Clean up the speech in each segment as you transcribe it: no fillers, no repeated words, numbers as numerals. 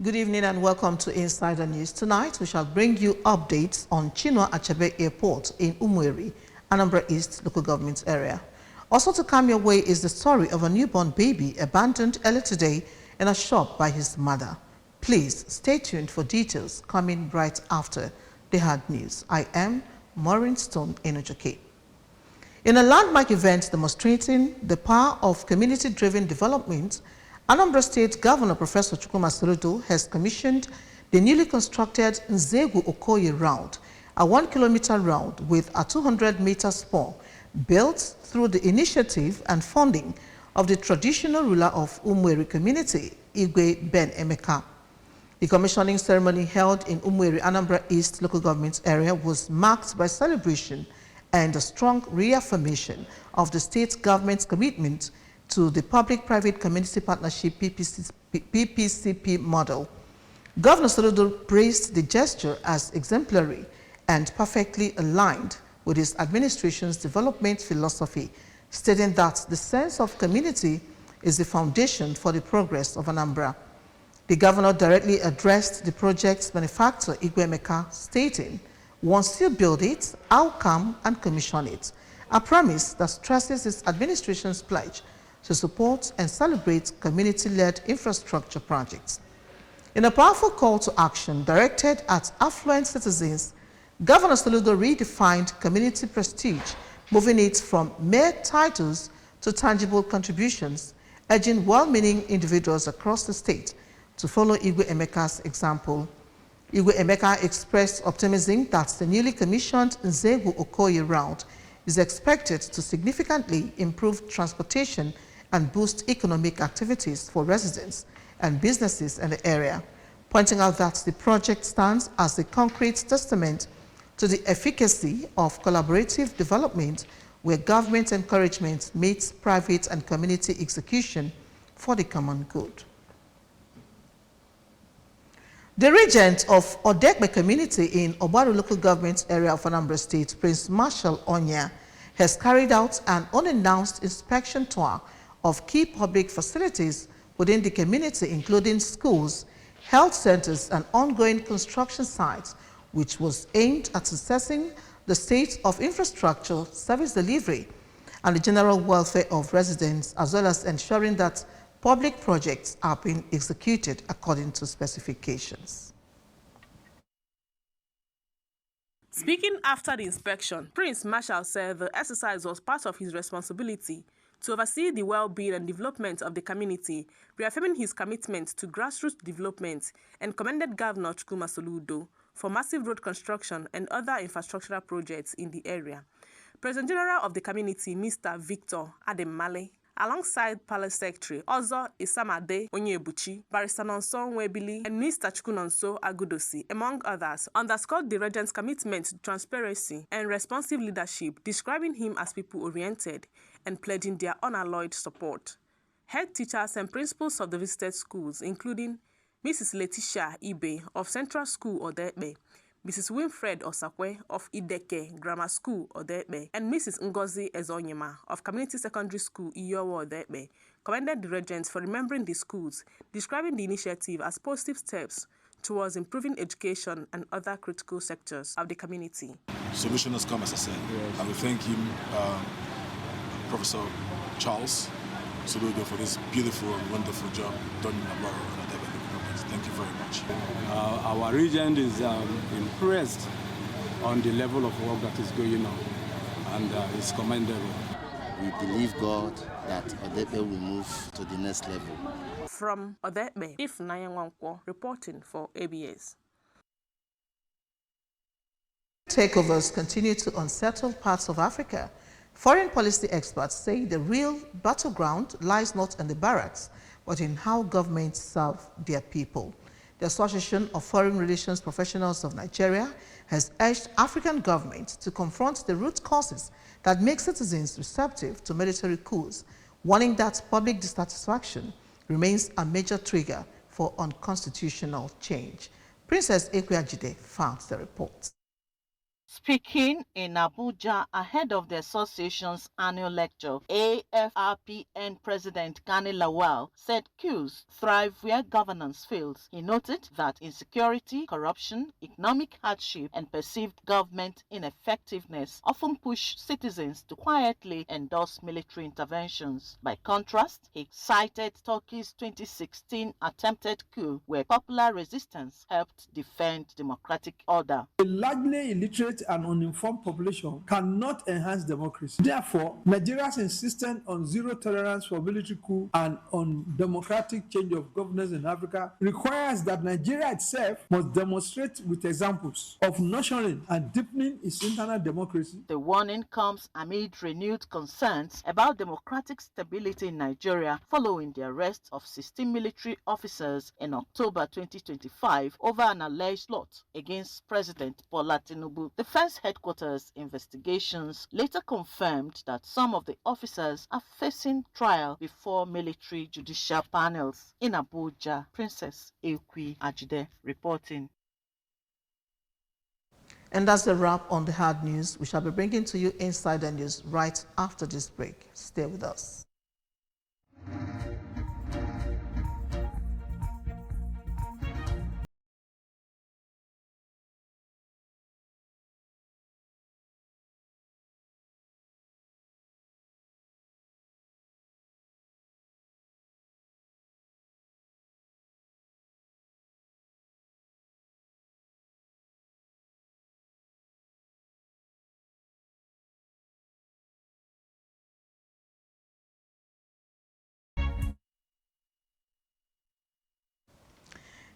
Good evening and welcome to Insider News. Tonight, we shall bring you updates on Chinua Achebe Airport in Febuary, Anambra East local government area. Also to come your way is the story of a newborn baby abandoned early today in a shop by his mother. Please stay tuned for details coming right after the hard news. I am Maureen Stone Enojoke. In a landmark event demonstrating the power of community-driven development, Anambra State Governor Professor Chukwuma Soludo has commissioned the newly constructed Nzegu Okoye Round, a 1-kilometer round with a 200-meter spur built through the initiative and funding of the traditional ruler of Febuary community, Igwe Ben Emeka. The commissioning ceremony held in Febuary, Anambra East local government area was marked by celebration and a strong reaffirmation of the state government's commitment to the Public-Private Community Partnership PPCP model. Governor Soludo praised the gesture as exemplary and perfectly aligned with his administration's development philosophy, stating that the sense of community is the foundation for the progress of Anambra. The governor directly addressed the project's manufacturer, Igwe Emeka, stating, "Once you build it, I'll come and commission it," a promise that stresses his administration's pledge to support and celebrate community-led infrastructure projects. In a powerful call to action directed at affluent citizens, Governor Soludo redefined community prestige, moving it from mere titles to tangible contributions, urging well-meaning individuals across the state to follow Igwe Emeka's example. Igwe Emeka expressed optimism that the newly commissioned Nzegu Okoye Round is expected to significantly improve transportation and boost economic activities for residents and businesses in the area, pointing out that the project stands as a concrete testament to the efficacy of collaborative development where government encouragement meets private and community execution for the common good. The Regent of Odekbe community in Obaru local government area of Anambra State, Prince Marshal Onya, has carried out an unannounced inspection tour of key public facilities within the community, including schools, health centers, and ongoing construction sites, which was aimed at assessing the state of infrastructure, service delivery, and the general welfare of residents, as well as ensuring that public projects are being executed according to specifications. Speaking after the inspection, Prince Marshal said the exercise was part of his responsibility to oversee the well-being and development of the community, reaffirming his commitment to grassroots development, and commended Governor Chukwuma Soludo for massive road construction and other infrastructural projects in the area. President General of the community, Mr. Victor Ademale, alongside Palace Secretary Ozo Isamade Onyebuchi, Barrister Nonso Nwebili, and Mr. Chukwunonso Agudosi, among others, underscored the Regent's commitment to transparency and responsive leadership, describing him as people-oriented and pledging their unalloyed support. Head teachers and principals of the visited schools, including Mrs. Letitia Ibe of Central School Odekbe, Mrs. Winfred Osakwe of Ideke Grammar School Odekbe, and Mrs. Ngozi Ezonyema of Community Secondary School Iyowo Odekbe, commended the Regents for remembering the schools, describing the initiative as positive steps towards improving education and other critical sectors of the community. Solution has come, as I said, yes. And we thank him, Professor Charles Soludo, for this beautiful and wonderful job done in Anambra and Odekbe. Thank you very much. Our region is impressed on the level of work that is going on, and it's commendable. We believe God that Odekbe will move to the next level. From Odekbe, If Nayanwankwo, reporting for ABS. Takeovers continue to unsettle parts of Africa. Foreign policy experts say the real battleground lies not in the barracks, but in how governments serve their people. The Association of Foreign Relations Professionals of Nigeria has urged African governments to confront the root causes that make citizens receptive to military coups, warning that public dissatisfaction remains a major trigger for unconstitutional change. Princess Ekweajide found the report. Speaking in Abuja ahead of the association's annual lecture, AFRPN President Kani Lawal said coups thrive where governance fails. He noted that insecurity, corruption, economic hardship, and perceived government ineffectiveness often push citizens to quietly endorse military interventions. By contrast, he cited Turkey's 2016 attempted coup, where popular resistance helped defend democratic order. A largely illiterate and uninformed population cannot enhance democracy. Therefore, Nigeria's insistence on zero tolerance for military coup and on democratic change of governance in Africa requires that Nigeria itself must demonstrate with examples of nurturing and deepening its internal democracy. The warning comes amid renewed concerns about democratic stability in Nigeria following the arrest of 16 military officers in October 2025 over an alleged plot against President Bola Tinubu. Defense Headquarters investigations later confirmed that some of the officers are facing trial before military judicial panels. In Abuja, Princess Ekwi Ajide reporting. And that's the wrap on the hard news. We shall be bringing to you Insider News right after this break. Stay with us.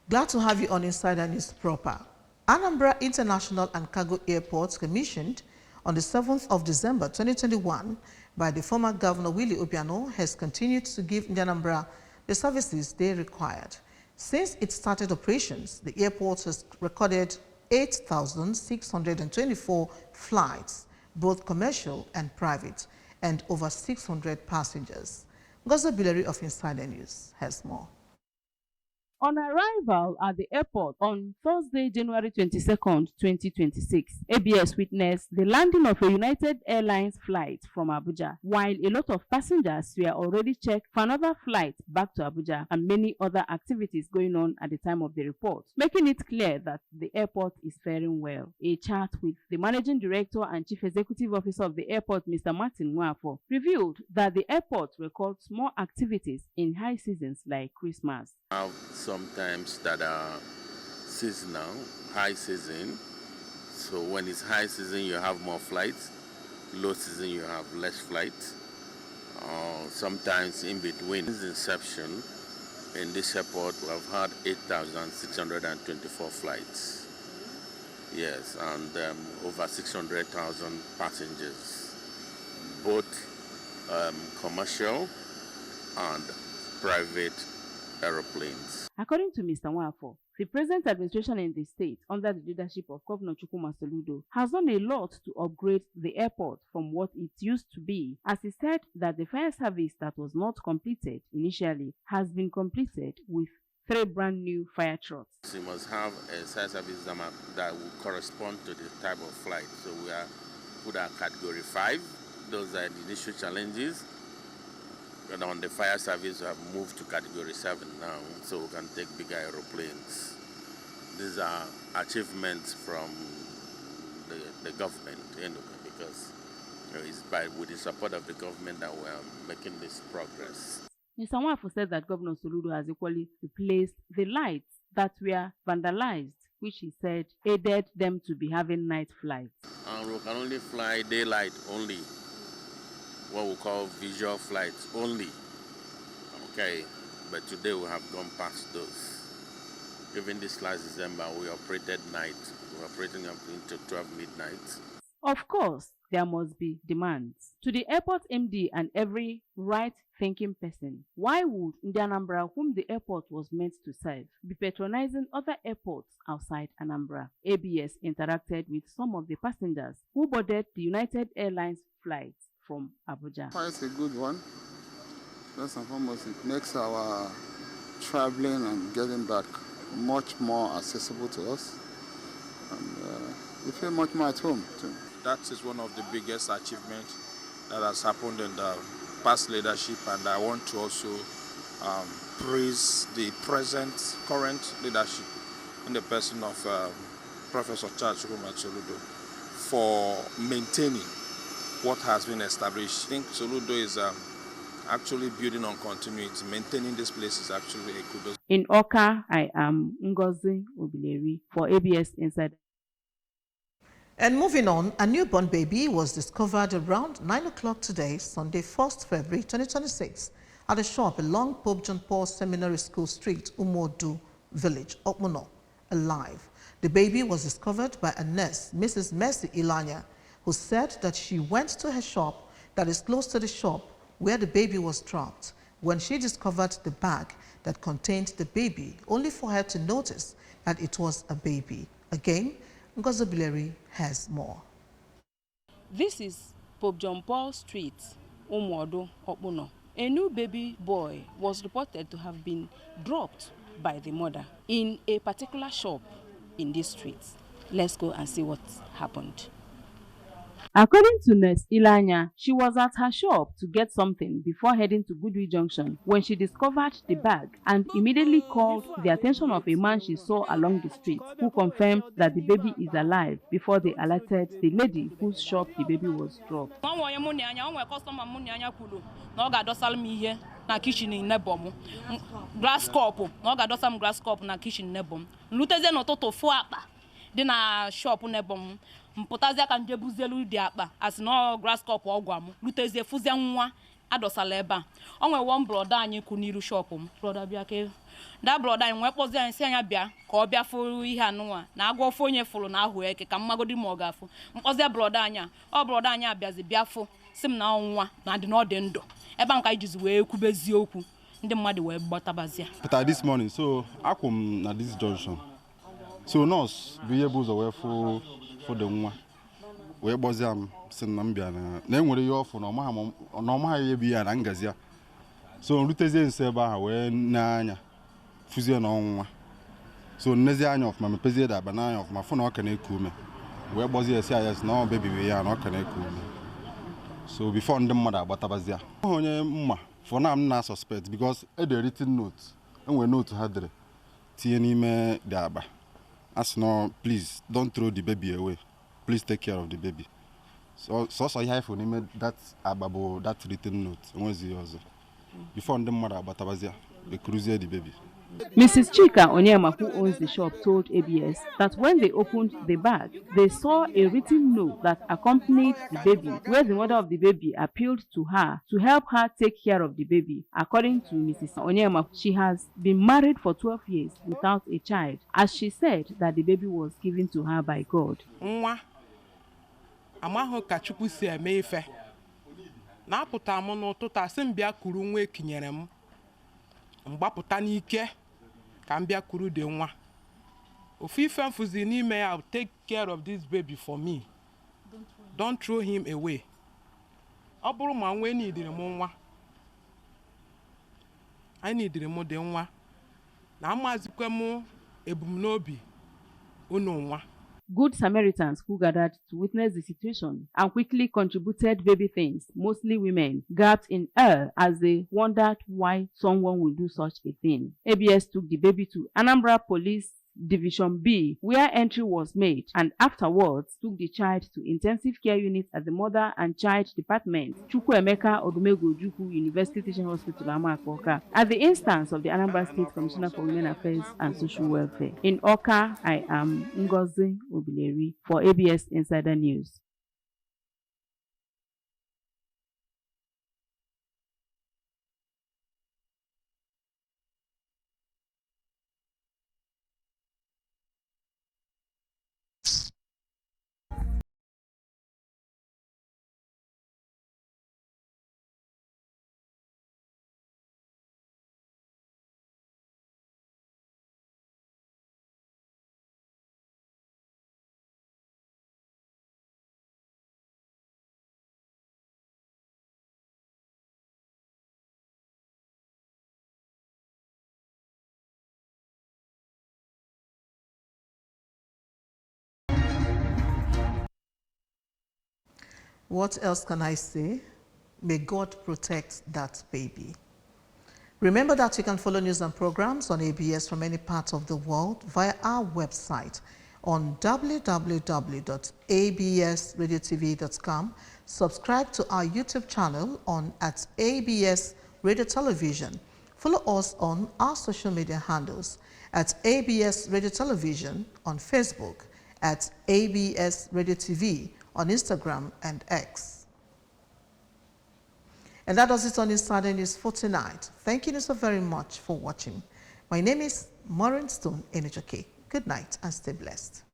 Glad to have you on Insider News proper. Anambra International and Cargo Airport, commissioned on the 7th of December 2021 by the former Governor Willie Obiano, has continued to give Anambra the services they required. Since it started operations, the airport has recorded 8,624 flights, both commercial and private, and over 600 passengers. Gozo Billeri of Insider News has more. On arrival at the airport on Thursday, January 22nd, 2026, ABS witnessed the landing of a United Airlines flight from Abuja, while a lot of passengers were already checked for another flight back to Abuja and many other activities going on at the time of the report, making it clear that the airport is faring well. A chat with the Managing Director and Chief Executive Officer of the airport, Mr. Martin Nwafo, revealed that the airport records more activities in high seasons like Christmas. Sometimes that are seasonal, high season. So when it's high season, you have more flights. Low season, you have less flights. Sometimes in between. Since inception, in this airport, we have had 8,624 flights. Yes, and over 600,000 passengers, both commercial and private aeroplanes. According to Mr. Nwafo, the present administration in the state, under the leadership of Governor Chukwuma Soludo, has done a lot to upgrade the airport from what it used to be, as he said that the fire service that was not completed initially has been completed with 3 brand new fire trucks. We must have a fire service that will correspond to the type of flight. So we are put at category 5. Those are the initial challenges. And on the fire service, we have moved to category 7 now, so we can take bigger aeroplanes. These are achievements from the government, because it's with the support of the government that we are making this progress. Mr. Nwafo said that Governor Soludo has equally replaced the lights that were vandalized, which he said aided them to be having night flights. And we can only fly daylight only. What we call visual flights only. Okay, but today we have gone past those. Even this last December, we operated night. We were operating up into 12 midnight. Of course, there must be demands. To the airport MD and every right-thinking person, why would Anambra, whom the airport was meant to serve, be patronizing other airports outside Anambra? ABS interacted with some of the passengers who boarded the United Airlines flight from Abuja. It's a good one. First and foremost, it makes our traveling and getting back much more accessible to us. And we feel much more at home too. That is one of the biggest achievements that has happened in the past leadership, and I want to also praise the current leadership in the person of Professor Charles Soludo for maintaining what has been established. I think Soludo is actually building on continuity. Maintaining this place is actually a kudos. In Oka, I am Ngozi Obileri for ABS Inside. And moving on, a newborn baby was discovered around 9 o'clock today, Sunday, 1st February 2026, at a shop along Pope John Paul Seminary School Street, Umodu Village, Okmuno, alive. The baby was discovered by a nurse, Mrs. Mercy Ilanya, who said that she went to her shop that is close to the shop where the baby was dropped when she discovered the bag that contained the baby, only for her to notice that it was a baby. Again, Ngozi Obileri has more. This is Pope John Paul Street, Umuodo, Okpuno. A new baby boy was reported to have been dropped by the mother in a particular shop in this street. Let's go and see what happened. According to Nurse Ilanya, she was at her shop to get something before heading to Goodwill Junction when she discovered the bag and immediately called the attention of a man she saw along the street, who confirmed that the baby is alive before they alerted the lady whose shop the baby was dropped. Glass cup na kitchen nebom. Luteze no toto fo akpa. Dị na shop nebom. Mpụtazie ka nje buzelu dị akpa as no grass cup ọgwa m lutezie fụzie nwa adọsala ebe a. O nwe one brother anyị kwụ n'iru shop m. Brother bịa ke. Da brother anyị nwe kpọzi anyị si anya bịa ka ọ bịa fụ ihe anụnwa na agwọ ofu onye fụrụ na ahụ eke ka mmagodi ma ọ ga-afụ. Mkpọzie brother anyị ọ brother anyị abịazi bịa fụ si m na ọnwa na dị n'ọdị ndụ. Ebe a ka ijizi wee kwubezi okwu. Ndị mmadụ wee gbatabazia. But this morning, so akwụm na this junction. So nurse bụ ihe bụ ụzọ wee fụ the nwa. Wee gbozi am si na m bịa na enwere ihe ọfụ na ọmaha ihe bụ ihe na ngazia. So nrutezie nso ebe ahụ wee n'anya fụzie na ọnwa. So nnezi anya ọfụma mepezie daba n'anya ọfụma fụ na ọ ka na-eku ume. Wee gbozi esi ayes na ọ bebi ya na ọ ka na-eku ume. So before ndị mmadụ agbatabazia. Onye mma for now I'm not suspect because the written note and we note had the TNM the aba. As no, please don't throw the baby away. Please take care of the baby. So I have for him that ababo that written note. Was yours before the mother abatabazia the cruiser the baby. Mrs. Chika Onyema, who owns the shop, told ABS that when they opened the bag, they saw a written note that accompanied the baby, where the mother of the baby appealed to her to help her take care of the baby. According to Mrs. Onyema, she has been married for 12 years without a child, as she said that the baby was given to her by God. Mgbapụta n'ike ka mbịa kuru de nwa. Ofife mfuzi n'ime ya, I'll take care of this baby for me. Don't throw him away. Ọ bụrụ ma nwe n'idire m nwa. Anyị n'idire m de nwa. Na amazikwe m ebumnobi unu nwa. Good Samaritans who gathered to witness the situation and quickly contributed baby things, mostly women, gasped in awe as they wondered why someone would do such a thing. ABS took the baby to Anambra Police Division B, where entry was made, and afterwards took the child to intensive care unit at the Mother and Child Department, Chukwuemeka Odumegwu Ojukwu University Teaching Hospital, Amakoka, at the instance of the Anambra State Commissioner for Women Affairs and Social Welfare. In Oka, I am Ngozi Obileri for ABS Insider News. What else can I say? May God protect that baby. Remember that you can follow news and programs on ABS from any part of the world via our website on www.absradiotv.com. Subscribe to our YouTube channel at ABS Radio Television. Follow us on our social media handles at ABS Radio Television on Facebook, at ABS Radio TV on Instagram and X. And that does it on Insider News for tonight. Thank you so very much for watching. My name is Maureen Stone Enijoke. Good night and stay blessed.